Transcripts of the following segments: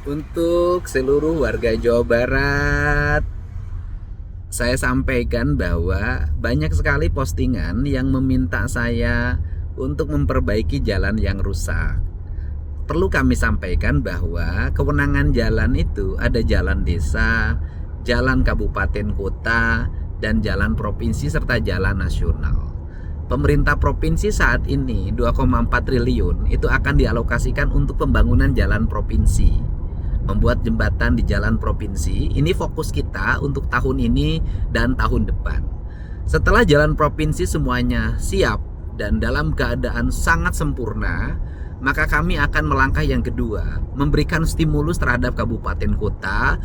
Untuk seluruh warga Jawa Barat, saya sampaikan bahwa banyak sekali postingan yang meminta saya untuk memperbaiki jalan yang rusak. Perlu kami sampaikan bahwa kewenangan jalan itu ada jalan desa, jalan kabupaten kota, dan jalan provinsi serta jalan nasional. Pemerintah provinsi saat ini 2,4 triliun itu akan dialokasikan untuk pembangunan jalan provinsi, membuat jembatan di jalan provinsi. Ini fokus kita untuk tahun ini dan tahun depan. Setelah jalan provinsi semuanya siap dan dalam keadaan sangat sempurna, maka kami akan melangkah yang kedua, memberikan stimulus terhadap kabupaten kota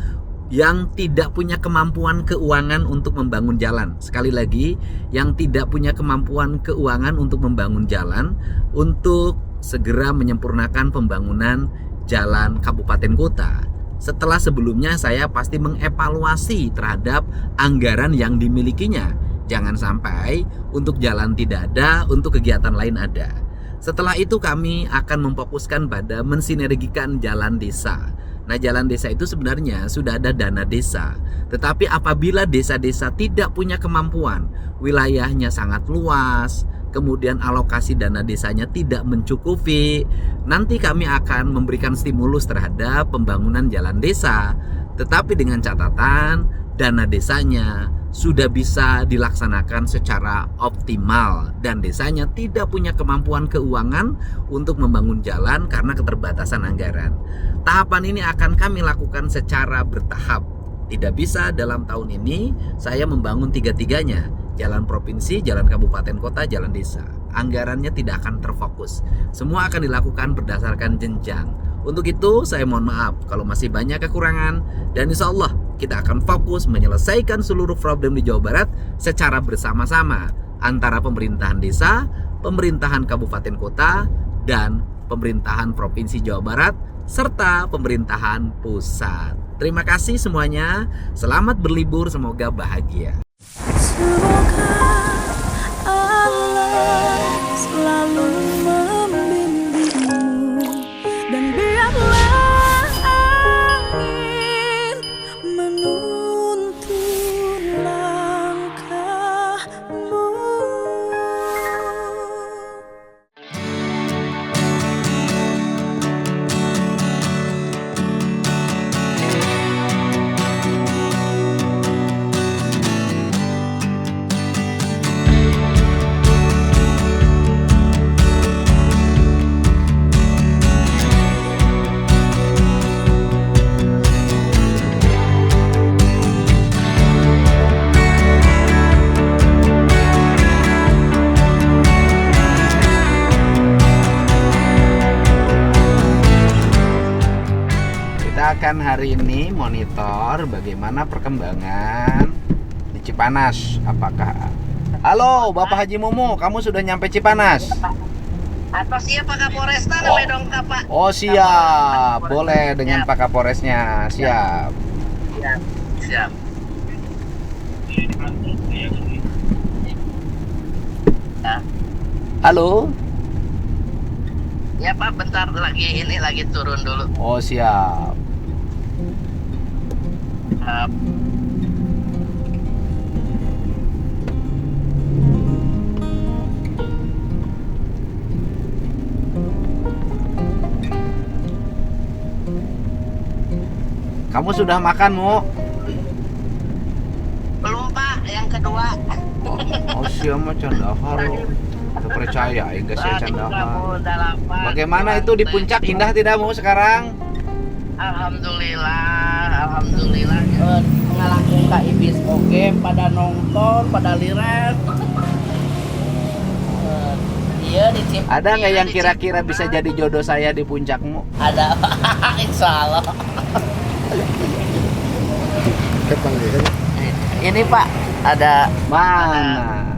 yang tidak punya kemampuan keuangan untuk membangun jalan. Sekali lagi, yang tidak punya kemampuan keuangan untuk membangun jalan, untuk segera menyempurnakan pembangunan jalan kabupaten kota. Setelah sebelumnya saya pasti mengevaluasi terhadap anggaran yang dimilikinya. Jangan sampai untuk jalan tidak ada, untuk kegiatan lain ada. Setelah itu kami akan memfokuskan pada mensinergikan jalan desa. Nah, jalan desa itu sebenarnya sudah ada dana desa. Tetapi apabila desa-desa tidak punya kemampuan, wilayahnya sangat luas, kemudian alokasi dana desanya tidak mencukupi, nanti kami akan memberikan stimulus terhadap pembangunan jalan desa. Tetapi dengan catatan dana desanya sudah bisa dilaksanakan secara optimal dan desanya tidak punya kemampuan keuangan untuk membangun jalan karena keterbatasan anggaran. Tahapan ini akan kami lakukan secara bertahap. Tidak bisa dalam tahun ini saya membangun tiga-tiganya, jalan provinsi, jalan kabupaten kota, jalan desa. Anggarannya tidak akan terfokus. Semua akan dilakukan berdasarkan jenjang. Untuk itu saya mohon maaf kalau masih banyak kekurangan, dan insya Allah kita akan fokus menyelesaikan seluruh problem di Jawa Barat secara bersama-sama antara pemerintahan desa, pemerintahan kabupaten kota, dan pemerintahan provinsi Jawa Barat serta pemerintahan pusat. Terima kasih semuanya. Selamat berlibur, semoga bahagia. Semoga Allah selalu membimbingmu, dan biarlah angin menuntun langkahmu. Kita akan hari ini monitor bagaimana perkembangan di Cipanas. Halo Bapak Haji Mumu, kamu sudah nyampe Cipanas? Atas iya Pak Kapolresta namanya dong Pak. Oh siap, boleh dengan Pak Kapolresnya. Siap. Siap. Siap. Ya. Halo. Ya Pak, bentar lagi turun dulu. Oh siap. Kamu sudah makan, Mu? Belum Pak, yang kedua. Oh siap mah candahar. Percaya enggak sih candahar. Udah lapar. Bagaimana itu di puncak, indah tidak, Mu, sekarang? Alhamdulillah. Ngalahin Kak Ibis oke, pada nonton, pada liret. Iya di Cip. Ada nggak yang kira-kira bisa jadi jodoh saya di puncakmu? Ada. Insya Allah. Ini Pak, ada Mana?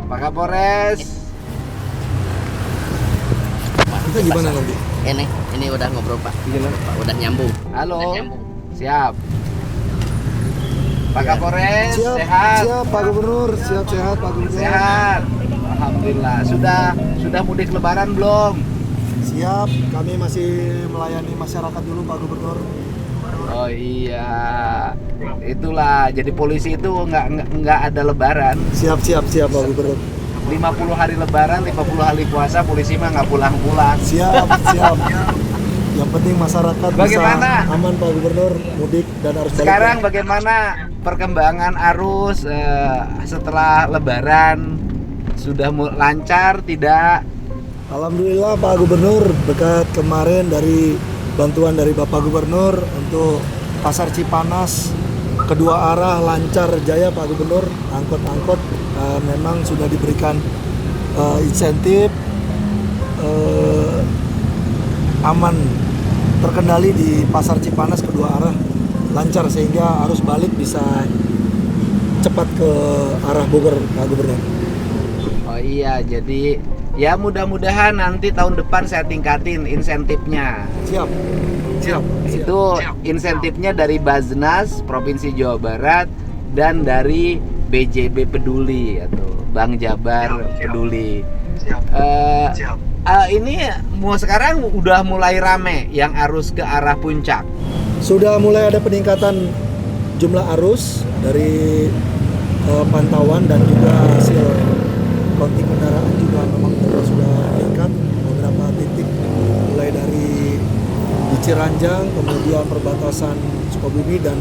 Pak Kapolres. Itu gimana nanti? Ini udah ngobrol Pak. Gimana? Pak udah nyambung. Halo. Udah nyambung. Siap. Pak Kapolres, Siap, sehat. siap Pak Gubernur, siap sehat Pak Gubernur. Sehat. Alhamdulillah. Sudah mudik lebaran belum? Siap, kami masih melayani masyarakat dulu Pak Gubernur. Oh iya, itulah. Jadi polisi itu nggak ada lebaran. Siap Pak Gubernur. 50 hari lebaran, 50 hari puasa, polisi mah nggak pulang-pulang. Siap. Yang penting masyarakat Bagaimana? bisa aman Pak Gubernur, mudik dan arus balik. Sekarang bagaimana perkembangan arus setelah lebaran? Sudah lancar tidak? Alhamdulillah Pak Gubernur, berkat kemarin dari bantuan dari Bapak Gubernur untuk Pasar Cipanas kedua arah lancar jaya Pak Gubernur. Angkot-angkot memang sudah diberikan insentif, aman, terkendali di Pasar Cipanas kedua arah lancar sehingga arus balik bisa cepat ke arah Bogor Pak Gubernur. Oh iya, jadi ya mudah-mudahan nanti tahun depan saya tingkatin insentifnya. Siap. Itu insentifnya dari Baznas Provinsi Jawa Barat dan dari BJB Peduli atau Bank Jabar Peduli. Ini sekarang udah mulai rame yang arus ke arah puncak. Sudah mulai ada peningkatan jumlah arus dari pantauan dan juga hasil counting kendaraan juga memang sudah meningkat beberapa titik, mulai dari di Ciranjang, kemudian perbatasan Sukabumi dan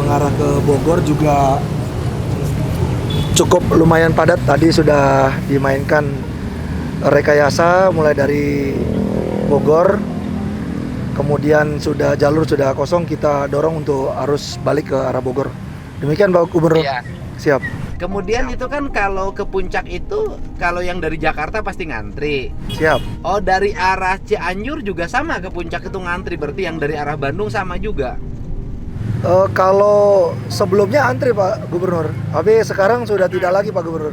mengarah ke Bogor juga cukup lumayan padat. Tadi sudah dimainkan rekayasa mulai dari Bogor, kemudian jalur sudah kosong, kita dorong untuk arus balik ke arah Bogor. Demikian Pak Gubernur. Iya. Siap. Kemudian itu kan kalau ke puncak itu, kalau yang dari Jakarta pasti ngantri. Siap. Oh, dari arah Cianjur juga sama ke puncak itu ngantri, berarti yang dari arah Bandung sama juga. Kalau sebelumnya antri Pak Gubernur, tapi sekarang sudah tidak lagi Pak Gubernur.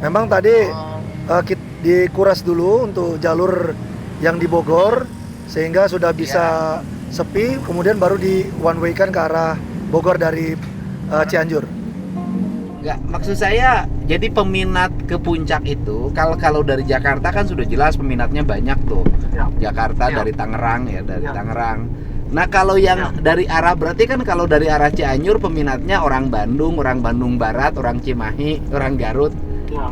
Memang tadi dikuras dulu untuk jalur yang di Bogor sehingga sudah bisa sepi, kemudian baru di one way kan ke arah Bogor dari Cianjur. Enggak, maksud saya jadi peminat ke puncak itu kalau dari Jakarta kan sudah jelas peminatnya banyak tuh. Jakarta dari Tangerang ya, dari Tangerang. Nah, kalau yang dari arah, berarti kan kalau dari arah Cianjur peminatnya orang Bandung Barat, orang Cimahi, orang Garut.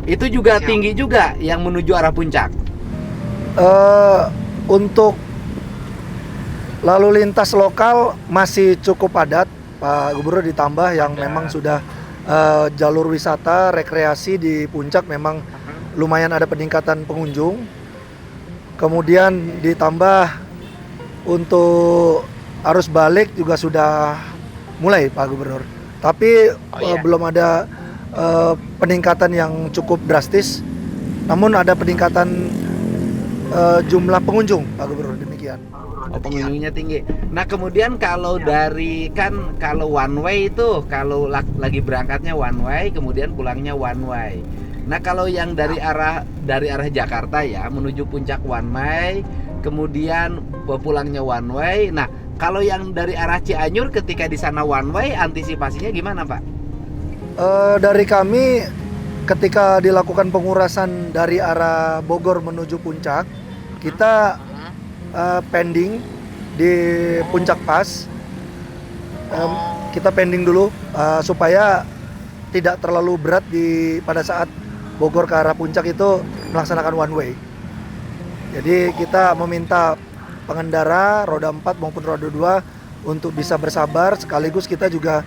Itu juga tinggi juga yang menuju arah puncak. Untuk lalu lintas lokal masih cukup padat Pak Gubernur, ditambah yang memang sudah jalur wisata rekreasi di puncak memang lumayan ada peningkatan pengunjung. Kemudian ditambah untuk arus balik juga sudah mulai Pak Gubernur. Tapi belum ada peningkatan yang cukup drastis. Namun ada peningkatan jumlah pengunjung Pak Gubernur, demikian. Oh, pengunjungnya tinggi. Nah, kemudian kalau dari kalau one way itu kalau lagi berangkatnya one way, kemudian pulangnya one way. Nah, kalau yang dari arah Jakarta ya menuju puncak one way, kemudian pulangnya one way. Nah, kalau yang dari arah Cianjur ketika di sana one way, antisipasinya gimana, Pak? Dari kami ketika dilakukan pengurasan dari arah Bogor menuju puncak, kita pending di puncak pas. Kita pending dulu supaya tidak terlalu berat pada saat Bogor ke arah puncak itu melaksanakan one way. Jadi kita meminta pengendara roda 4 maupun roda 2 untuk bisa bersabar, sekaligus kita juga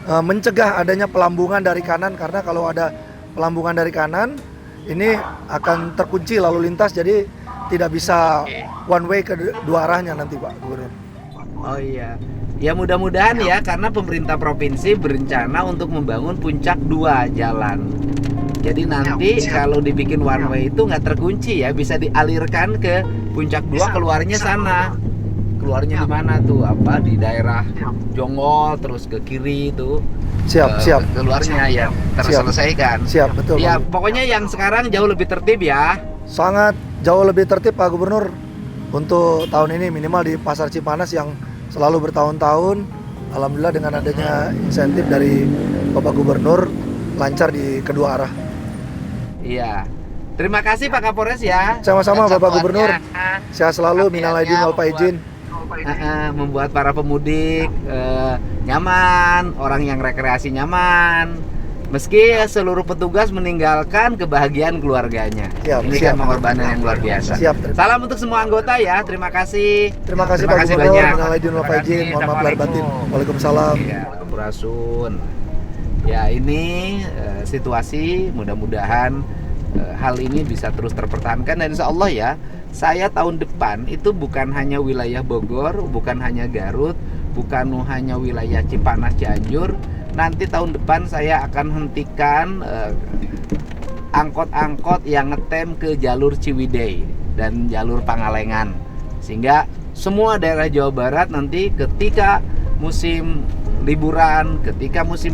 mencegah adanya pelambungan dari kanan, karena kalau ada pelambungan dari kanan ini akan terkunci lalu lintas, jadi tidak bisa one way ke dua arahnya nanti Pak Gubernur. Oh iya. Ya mudah-mudahan ya, karena pemerintah provinsi berencana untuk membangun puncak 2 jalan. Jadi nanti kalau dibikin one way itu nggak terkunci ya, bisa dialirkan ke puncak 2, keluarnya sana. Keluarnya di mana tuh? Apa di daerah Jonggol terus ke kiri itu. Siap. Keluarnya ya terselesaikan. Siap, betul. Ya, Pak. pokoknya yang sekarang jauh lebih tertib ya. Sangat jauh lebih tertib Pak Gubernur untuk tahun ini, minimal di Pasar Cipanas yang selalu bertahun-tahun. Alhamdulillah dengan adanya insentif dari Bapak Gubernur lancar di kedua arah. Iya. Terima kasih Pak Kapolres ya. Sama-sama Bapak Gubernur. Support-nya. Sehat selalu, minal aidin wal faizin. Membuat para pemudik nyaman, orang yang rekreasi nyaman. Meski seluruh petugas meninggalkan kebahagiaan keluarganya. Ini kan pengorbanan yang luar biasa. Salam untuk semua anggota ya. Terima kasih. Terima kasih Pak Gubernur. banyak. Minal aidin wal faizin. Mohon maaf lahir batin. Waalaikumsalam. Ya, Sampurasun. Ya, ini situasi, mudah-mudahan hal ini bisa terus terpertahankan, dan insya Allah ya, saya tahun depan itu bukan hanya wilayah Bogor, bukan hanya Garut, bukan hanya wilayah Cipanas, Cianjur. Nanti tahun depan saya akan hentikan angkot-angkot yang ngetem ke jalur Ciwidey dan jalur Pangalengan, sehingga semua daerah Jawa Barat nanti ketika musim liburan, ketika musim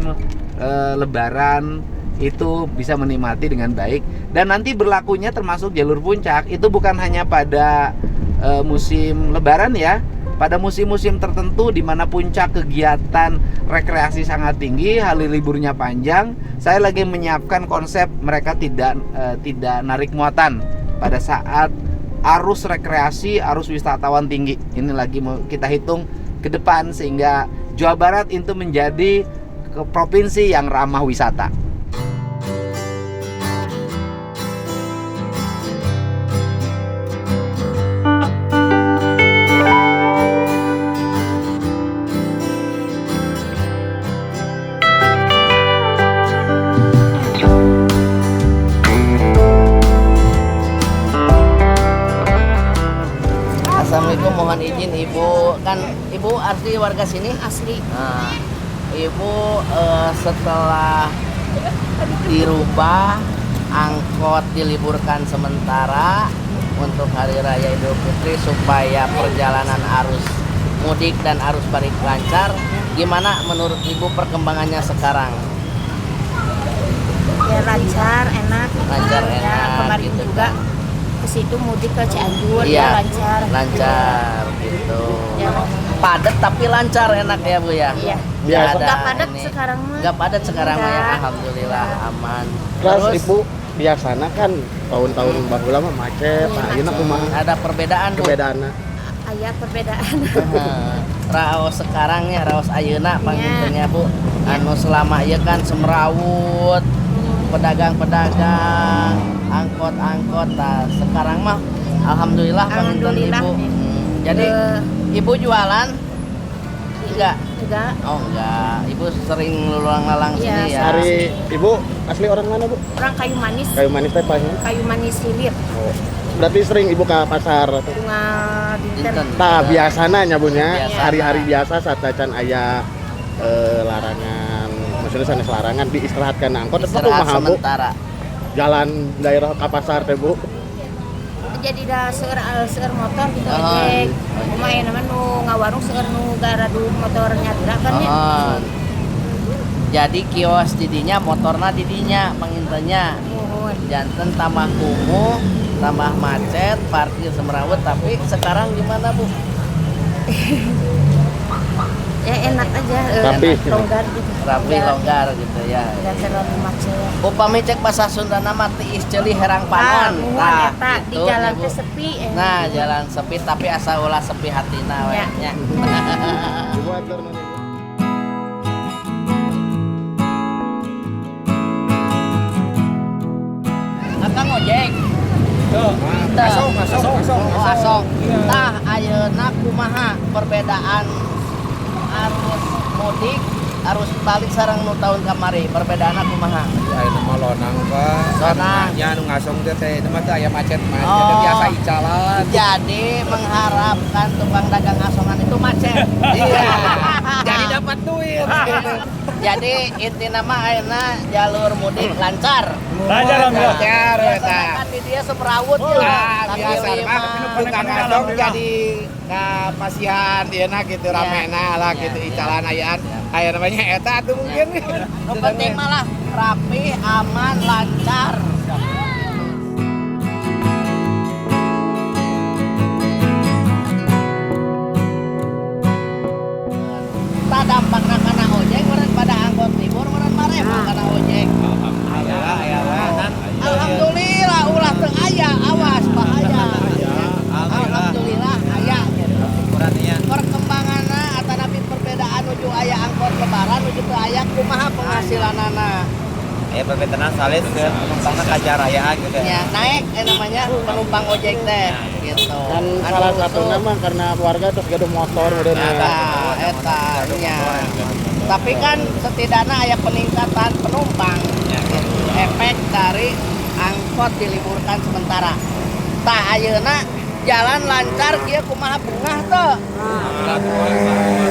Lebaran itu bisa menikmati dengan baik. Dan nanti berlakunya termasuk jalur puncak itu bukan hanya pada musim Lebaran ya, pada musim-musim tertentu di mana puncak kegiatan rekreasi sangat tinggi, hari liburnya panjang. Saya lagi menyiapkan konsep mereka tidak narik muatan pada saat arus rekreasi, arus wisatawan tinggi. Ini lagi mau kita hitung ke depan sehingga Jawa Barat itu menjadi provinsi yang ramah wisata. Assalamualaikum, mohon izin Ibu, kan Ibu asli warga sini? Asli. Nah, Ibu setelah dirubah angkot diliburkan sementara untuk Hari Raya Idul Fitri supaya perjalanan arus mudik dan arus balik lancar, gimana menurut Ibu perkembangannya sekarang? Ya lancar, enak. Lancar, Ya, enak, kemarin gitu juga kan. ke situ mudik ke Cianjur, Iya, ya lancar. lancar gitu. Ya, Padat tapi lancar, enak ya Bu ya. Iya. Nggak ada Nggak padat ini. sekarang mah. Nggak padat sekarang mah ya, Nggak. alhamdulillah aman. Terus Ibu biasanya kan tahun-tahun baheula mah macet, Iya, nah ayeuna macet. kumaha Ada perbedaan Bu. perbedaanna? Aya perbedaan. Raos sekarang ya, raos ayeuna Iya. panggilnya Bu. Anu selama ieu kan semrawut, pedagang-pedagang, angkot-angkot. Nah, sekarang mah alhamdulillah panggilnya Alhamdulillah. Ibu. Jadi Ibu jualan? Enggak. Enggak. Oh enggak, Ibu sering lalang-lalang Iya, sini ya. Hari Ibu asli orang mana Bu? Orang Kayu Manis. Kayu Manis teh paling. Kayu Manis Hilir. Oh. Berarti sering Ibu ke pasar. Bunga dinten. Dinten. Tah biasana nya Bu nya, Biasana. hari-hari biasa saat acan aya larangan, maksudnya sanes larangan diistirahatkan angkot eta Istirahat kumaha Bu? sementara. Jalan daerah ka pasar teh Bu. Jadi dah seueur motor gitu Oh. ojek. Lumayan nama nu ngawarung seueur nu garadu motor nyadra kan ya. Oh. Jadi kios didinya, motorna didinya, pangintanya. Mohon. Janten tambah kumuh, tambah macet, parkir semrawut. Tapi sekarang gimana Bu? Ya enak aja. Rapi. Longgar gitu. Rapi, longgar gitu ya. Tidak terlalu macet. Upami cek bahasa Sundana mah tiis ceuli herang panon. Nah, eta di gitu, jalan ya, Bu. teh sepi. Nah, jalan sepi tapi asa ulah sepi hatina we Ya. nya. Ibu atur nuhun Ibu. Akang ojek. Asong. Tah ayeuna kumaha perbedaan arus mudik, arus balik sareng nu tahun kamari, perbedaanna kumaha? Ayeuna mah lonang Pak. Lonang. Nya nu ngasong teh teh mah teh aya macet-macet Oh. biasa icalan. Jadi mengharapkan tukang dagang asongan itu macet. Iya. Jadi dapat duit. Jadi intina mah ayeuna jalur mudik lancar. Lancar eta. Kan di dia semrawut ya. Nah, Kaki biasa lima. mah tukang ngasong jadi pasihan dieuna gitu Iya. ramena lah Iya, gitu iya. icalan ayaan. Aya namanya eta tuh mungkin. Nu penting malah rapi, aman, lancar. Tak dampakna kana ojek, meureun pada angkot libur, meureun mare mah kana ojek. Alhamdulillah aya lah. Alhamdulillah ulah ya perbetenan salis penumpangnya kajar rayaan gitu Ya, naik namanya penumpang ojek teh gitu. Dan salah satu nama karena warga terus gaduh motor udah Nah, eta nya. Tapi kan setidaknya aya peningkatan penumpang. Gitu. Efek dari angkot diliburkan sementara. Tah ayeuna jalan lancar kieu kumaha beungah teu.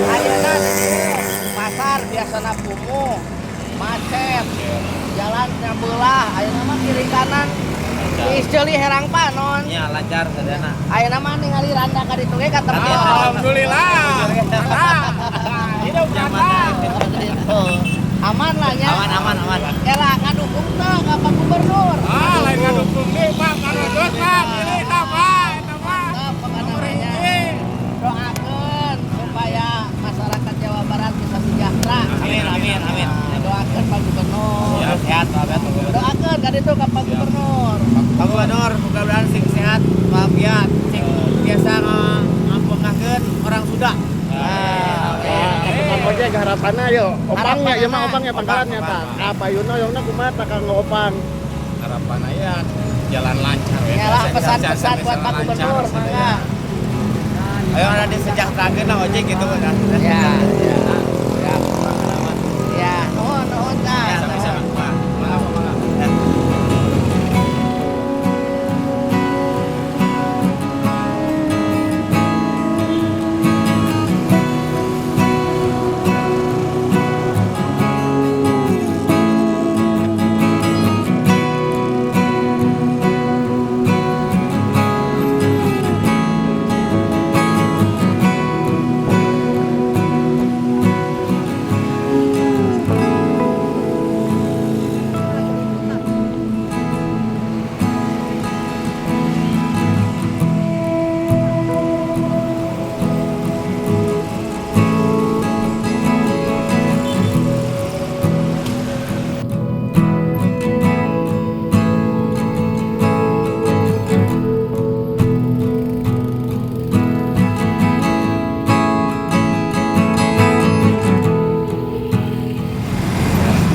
Ayeuna di pasar biasana kumuh, macet. Jalan nyabelah, ayeuna mah kiri kanan geus ceuli herang panon. ya lancar sadana Ayeuna mah ningali randa ka ditu ge katempel. alhamdulillah hidup nyaman Gitu. Aman lah nya. aman Era ngadukung teh ka Pak Gubernur. lain ngadukung nih Pak Kanodot Pak pilih Pak eta Pak Apa namanya? Doakeun supaya masyarakat Jawa Barat bisa sejahtera. amin Doakeun Pak Gubernur. sehat Pak Doakeun ka ditu ka Pak Gubernur. Pak Gubernur mudah-mudahan sing sehat walafiat sing biasa ngampungkeun orang Sunda. Kang ojek harapanna yo opangnya ya mah opangnya pangkalannya Opang. Pak. Apa Yuno yongna kumaha tak kanggo opang. Harapan ya jalan lancar ya. Yalah pesan-pesan buat Pak Gubernur mangga. Ayo ada disejahterakeun lah ojek gitu kan. Ya. Ya, nuhun tah. Sama-sama Pak. Maaf.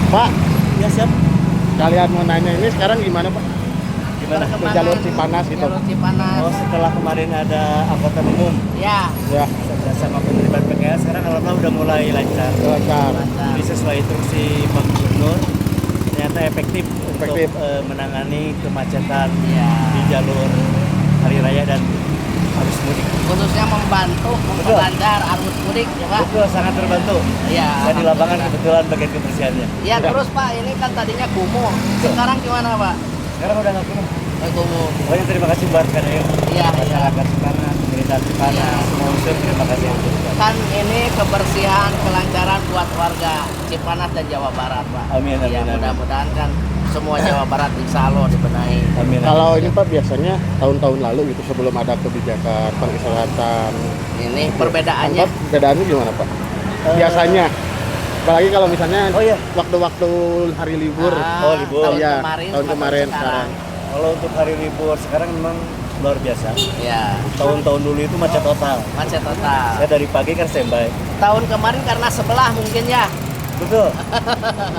Pak, Ya siap. kalian mau nanya ini sekarang gimana Pak? Gimana? Ke jalur Cipanas gitu. Jalur Cipanas. Oh, setelah kemarin ada angkutan umum Ya, Ya, sama penerbitan PKS, sekarang alhamdulillah udah mulai lancar. lancar. lancar. Jadi sesuai instruksi Pak Gubernur, ternyata efektif Efektif. untuk menangani kemacetan Ya. di jalur hari raya dan arus mudik. Khususnya membantu memperlancar arus mudik ya Pak. Betul, sangat terbantu. Ya. Saya di lapangan alhamdulillah. kebetulan bagian kebersihannya. Ya terus Pak, ini kan tadinya kumuh. Sekarang gimana Pak? Sekarang udah nggak kumuh. Kumuh. Pokoknya terima kasih buat KDM, Iya, masyarakat Cipanas, pemerintah Cipanas, semua unsur terima kasih untuk Kan ini kebersihan, kelancaran buat warga Cipanas dan Jawa Barat Pak. Amin, amin, Ya amin. mudah-mudahan kan semua Jawa Barat insya Allah dibenahi. Amin. Kalau ini Pak biasanya tahun-tahun lalu gitu sebelum ada kebijakan pengisaratan Ini perbedaannya. angkot, bedanya gimana Pak? Biasanya, apalagi kalau misalnya Oh iya. waktu-waktu hari libur. Oh, libur. Tahun Iya, kemarin, tahun sama kemarin, sekarang. Kalau untuk hari libur sekarang memang luar biasa. Ya, Tahun-tahun dulu itu macet total. macet total. Saya dari pagi kan standby. Tahun kemarin karena sebelah mungkin ya. Betul.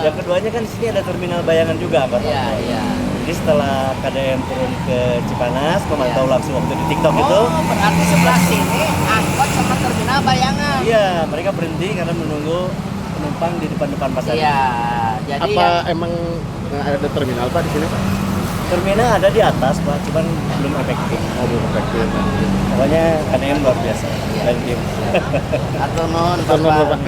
Yang keduanya kan di sini ada terminal Bayangan juga, Pak. Iya, iya. Jadi setelah KDM turun ke Cipanas, memantau langsung waktu di TikTok itu. Oh, berarti sebelah sini angkot sama terminal Bayangan. Iya, mereka berhenti karena menunggu penumpang di depan-depan pasar. Iya, jadi Apa yang emang ada terminal Pak di sini Pak? Terminal ada di atas, Pak, cuman belum efektif. Belum efektif. Pokoknya KDM luar biasa. Iya. Thank you. atau non Turun, Bapak. Bapak.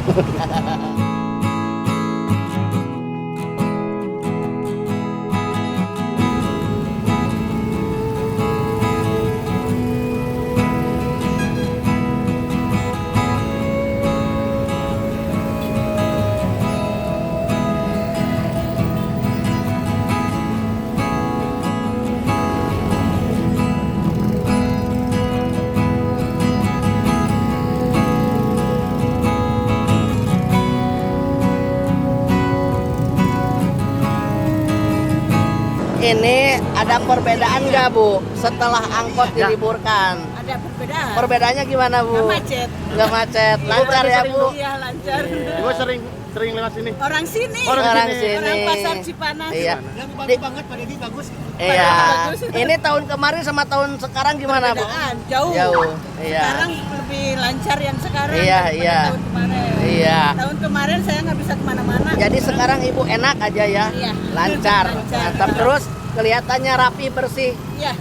Ini ada perbedaan nggak Bu setelah angkot diliburkan? Ada perbedaan. Perbedaannya gimana Bu? Nggak macet. Nggak macet, lancar ya Bu? Iya lancar. Ibu sering sering lewat sini? Orang sini. Orang sini. Orang pasar Cipanas. Iya. Yang bagus banget Pak Dedi, bagus. Iya. Bagus. Ini tahun kemarin sama tahun sekarang gimana, Bu? Perbedaan, jauh. Jauh. Iya. Sekarang lebih lancar yang sekarang Iya, daripada iya. tahun kemarin. Iya. Tahun kemarin saya nggak bisa kemana-mana. Jadi sekarang Ibu enak aja ya. Iya. Lancar. Lancar. Mantap terus kelihatannya rapi bersih. Iya.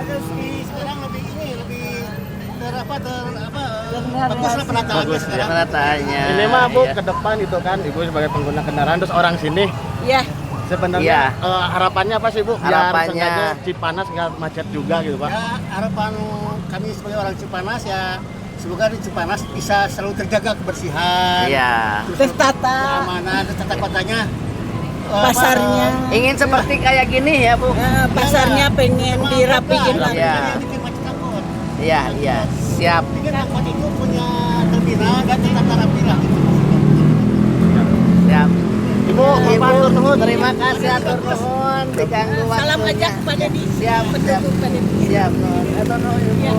Terus sekarang lebih bagus lah penataannya Bagus, sekarang. Penataannya. Ini mah Bu Iya. ke depan itu kan Ibu sebagai pengguna kendaraan terus orang sini. Iya. Sebenarnya Iya. harapannya apa sih Bu? Biar Harapannya- sengaja Cipanas nggak macet juga gitu Pak. Ya, harapan kami sebagai orang Cipanas ya semoga di Cipanas bisa selalu terjaga kebersihan. Iya. Terus Tertata. keamanan, tertata kotanya. Pasarnya. Ingin seperti kayak gini ya, Bu. Pasarnya pengen dirapihin lagi. Iya. Iya, iya. Siap. Bikin angkot itu punya kelebihan dan tertata rapi lah. Siap. Ibu, Ibu, matur nuhun. terima kasih atur nuhun diganggu Salam waktunya. ajak pada di Siap, siap. pendukung pada di. Siap, Nun. Atur nuhun, Ibu. Iya.